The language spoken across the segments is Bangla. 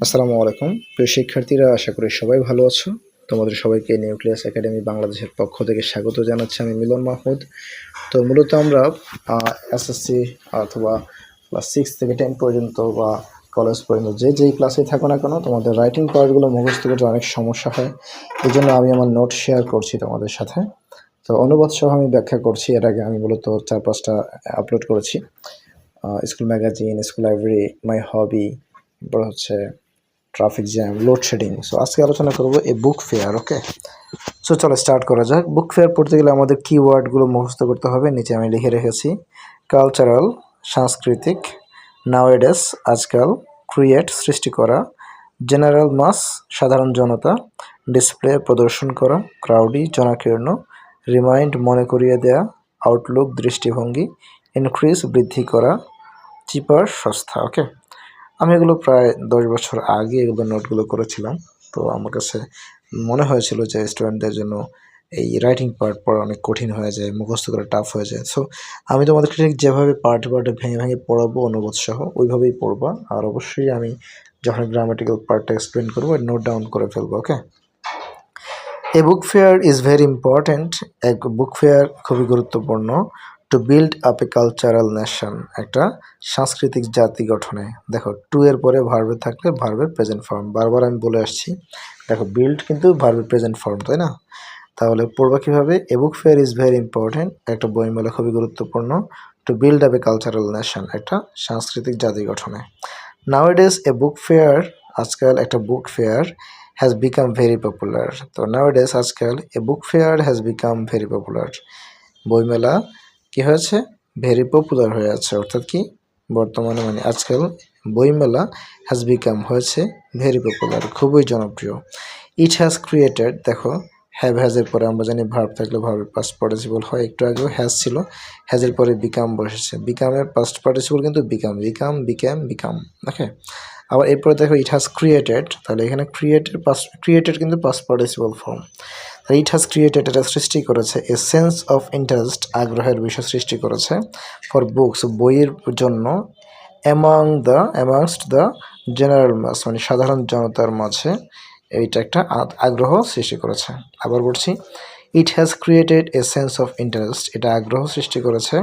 আসসালামু আলাইকুম প্রিয় শিক্ষার্থীরা, আশা করি সবাই ভালো আছো। তোমাদের সবাইকে নিউক্লিয়াস একাডেমি বাংলাদেশের পক্ষ থেকে স্বাগত জানাচ্ছি। আমি মিলন মাহমুদ। তো মূলত আমরা এসএসসি অথবা ক্লাস 6 থেকে 10 পর্যন্ত বা কলেজ পর্যন্ত যেই ক্লাসে থাকো না কেন, তোমাদের রাইটিং পার্টগুলো মুখস্থ করতে অনেক সমস্যা হয়। এই জন্য আমি আমার নোট শেয়ার করছি তোমাদের সাথে। তো অনুবাদ সহ আমি ব্যাখ্যা করছি। এর আগে আমি মূলত 4-5টা আপলোড করেছি। স্কুল ম্যাগাজিন, স্কুল লাইব্রেরি, মাই হবি, তারপর হচ্ছে ট্রাফিক জ্যাম, লোডশেডিং। সো আজকে আলোচনা করবো এই বুক ফেয়ার। ওকে, সো চলো স্টার্ট করা যাক। বুক ফেয়ার পড়তে গেলে আমাদের কিওয়ার্ডগুলো মুখস্থ করতে হবে। নিচে আমি লিখে রেখেছি: কালচারাল, সাংস্কৃতিক; নাওয়েডেস, আজকাল; ক্রিয়েট, সৃষ্টি করা; জেনারেল মাস, সাধারণ জনতা; ডিসপ্লে, প্রদর্শন করা; ক্রাউডি, জনাকীর্ণ; রিমাইন্ড, মনে করিয়ে দেয়া; আউটলুক, দৃষ্টিভঙ্গি; ইনক্রিজ, বৃদ্ধি করা; চিপার, সস্তা। ওকে, আমি এগুলো প্রায় 10 বছর আগে এগুলো নোটগুলো করেছিলাম। তো আমার কাছে মনে হয়েছিল যে স্টুডেন্টদের জন্য এই রাইটিং পার্ট পড়া অনেক কঠিন হয়ে যায়, মুখস্থ করা টাফ হয়ে যায়। সো আমি তোমাদেরকে ঠিক যেভাবে পার্টে পার্টে ভেঙে ভেঙে পড়াবো অনুবাদ সহ, ওইভাবেই পড়বা। আর অবশ্যই আমি যখন গ্রামাটিক্যাল পার্টটা এক্সপ্লেন করবো নোট ডাউন করে ফেলবো। Okay, a book fair is very important. এক বুক ফেয়ার খুবই গুরুত্বপূর্ণ। To build up a cultural nation, একটা সাংস্কৃতিক জাতি গঠনে। দেখো, টু এর পরে ভার্বে থাকলে ভার্বের প্রেজেন্ট ফর্ম, বারবার আমি বলে আসছি। দেখো, বিল্ড কিন্তু ভার্বের প্রেজেন্ট ফর্ম, তাই না? তাহলে পড়বা কীভাবে? A book fair is very important, একটা বইমেলা খুবই গুরুত্বপূর্ণ। To build up a cultural nation, একটা সাংস্কৃতিক জাতি গঠনে। নাওয়েডেজ এ বুক ফেয়ার, আজকাল একটা book fair, has become very popular. তো নাওয়েডেজ, আজকাল, a book fair has become very popular, বইমেলা কি হয়েছে? ভেরি পপুলার হয়ে আছে। অর্থাৎ কি, বর্তমানে মানে আজকাল বইমেলা হ্যাজ বিকাম হয়েছে ভেরি পপুলার, খুবই জনপ্রিয়। ইট হ্যাজ ক্রিয়েটেড, দেখো হ্যাজের পরে আমরা জানি ভার্ব থাকলে ভার্বের পাস্ট পার্টিসিপল হয়। একটু আগেও হ্যাজ ছিল, হ্যাজের পরে বিকাম বসেছে। বিকামের পাস্ট পার্টিসিপল কিন্তু বিকাম, বিকাম, বিকাম। ওকে, আবার এরপরে দেখো ইট হ্যাজ ক্রিয়েটেড, তাহলে এখানে ক্রিয়েটেড কিন্তু past participle form. It has created, এটা সৃষ্টি করেছে। এ সেন্স অফ ইন্টারেস্ট, আগ্রহের বিষয় সৃষ্টি করেছে। ফর বুকস, বইয়ের জন্য। অ্যামাংস্ট দ্য জেনারেল মাস, মানে সাধারণ জনতার মাঝে এইটা একটা আগ্রহ সৃষ্টি করেছে। আবার বলছি, it has created a sense of interest, এটা আগ্রহ সৃষ্টি করেছে।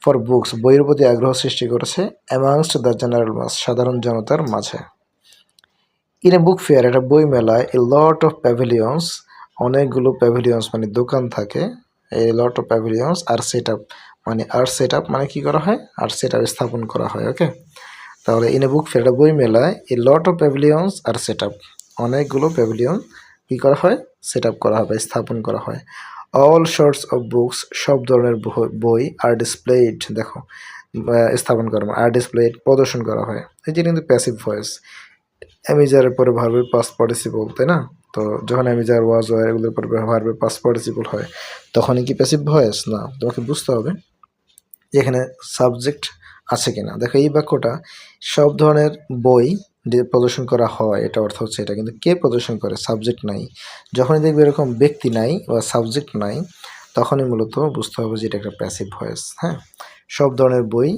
ফর বুকস, বইয়ের প্রতি আগ্রহ সৃষ্টি করেছে। অ্যামাংস্ট দ্য জেনারেল মাস, সাধারণ জনতার মাঝে। ইন এ বুক ফেয়ার, একটা বই মেলায়, এ লট অফ প্যাভিলিয়ন্স, অনেকগুলো প্যাভিলিয়ন্স মানে দোকান থাকে। A lot of pavilions are set up, মানে মানে কি করা হয়? আর সেট আপ, স্থাপন করা হয়। ওকে, তাহলে ইন এ বুক ফেয়ার, একটা বই মেলায়, a lot of pavilions are set up, অনেকগুলো প্যাভিলিয়ন কি করা হয়? সেট আপ করা হয় বা স্থাপন করা হয়। অল সর্টস অফ বুকস, সব ধরনের বই, আর ডিসপ্লেড, দেখো স্থাপন করা আর ডিসপ্লেড, প্রদর্শন করা হয়। এই যে কিন্তু প্যাসিভ ভয়েস, অ্যামিজারের পরে ভার্বের পাস্ট পার্টিসিপল, তাই না? তো যখন অ্যামিজার, ওয়াজ, ওয়ার এগুলোর পরে ভার্বের পাস্ট পার্টিসিপল হয়, তখনই কি প্যাসিভ ভয়েস? না, তোমাকে বুঝতে হবে যে এখানে সাবজেক্ট আছে কিনা। দেখো, এই বাক্যটা সব ধরনের বই প্রদর্শন করা হয়, এটা অর্থ হচ্ছে এটা, কিন্তু কে প্রদর্শন করে? সাবজেক্ট নাই। যখনই দেখবে এরকম ব্যক্তি নাই বা সাবজেক্ট নাই, তখনই মূলত বুঝতে হবে যে এটা একটা প্যাসিভ ভয়েস। হ্যাঁ, সব ধরনের বই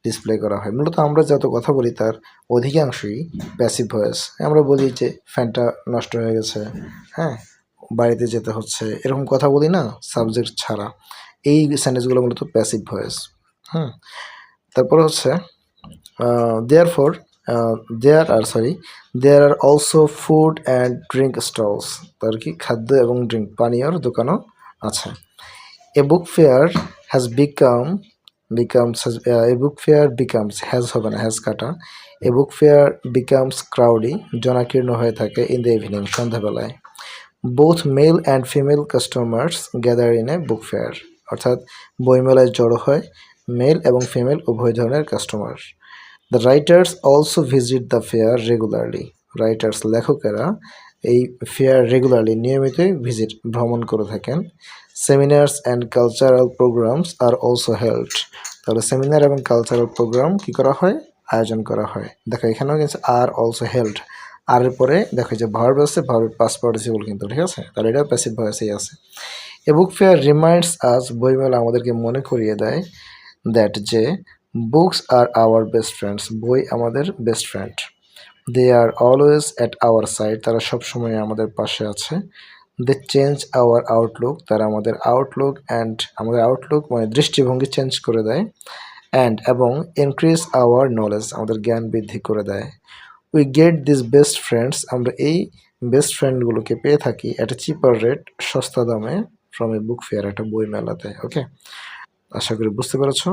ডিসপ্লে করা হয়। মূলত আমরা যত কথা বলি তার অধিকাংশই প্যাসিভ ভয়েস। আমরা বলি যে ফ্যানটা নষ্ট হয়ে গেছে, হ্যাঁ, বাড়িতে যেতে হচ্ছে, এরকম কথা বলি না সাবজেক্ট ছাড়া। এই সেন্টেন্সগুলো মূলত প্যাসিভ ভয়েস। হুম, তারপর হচ্ছে therefore, there are also food and drink stalls, তার কি খাদ্য এবং ড্রিঙ্ক, পানীয়র দোকানও আছে। A book fair has a book fair becomes, has হবে না, হ্যাজ কাটা। এ বুক ফেয়ার বিকামস ক্রাউডি, জনাকীর্ণ হয়ে থাকে। ইন দ্য ইভিনিং, সন্ধ্যাবেলায়। Both male and female customers gather in a book fair, অর্থাৎ বইমেলায় জড়ো হয় মেল এবং ফিমেল উভয় ধরনের customer. The writers also visit the fair regularly, writers, লেখকেরা এই ফেয়ার রেগুলারলি, নিয়মিতই ভ্রমণ করে থাকেন। Seminars and cultural programmes are also held, তাহলে সেমিনার এবং কালচারাল প্রোগ্রাম কি করা হয়? আয়োজন করা হয়। দেখো, এখানেও কিন্তু আর অলসো হেল্ড, আর এর পরে দেখো যে ভার্ব আছে, ভার্বের পাস্ট পার্টিসিপল কিন্তু, ঠিক আছে? তাহলে এটা প্যাসিভ ভয়েসেই আছে। A book fair reminds us, বইমেলা আমাদেরকে মনে করিয়ে দেয়, দ্যাট, যে books are our best friends, বই আমাদের best friend. They are always at our side, তারা সবসময় আমাদের পাশে আছে। দে চেঞ্জ আওয়ার আউটলুক, তারা আমাদের আউটলুক মানে দৃষ্টিভঙ্গি চেঞ্জ করে দেয়। এবং ইনক্রিজ আওয়ার নলেজ, আমাদের জ্ঞান বৃদ্ধি করে দেয়। We get this best friends, আমরা এই বেস্ট ফ্রেন্ডগুলোকে পেয়ে থাকি অ্যাট এ চিপার রেট, সস্তা দামে, ফ্রম এ বুক ফেয়ার, একটা বই মেলাতে। ওকে, আশা করি বুঝতে পেরেছো।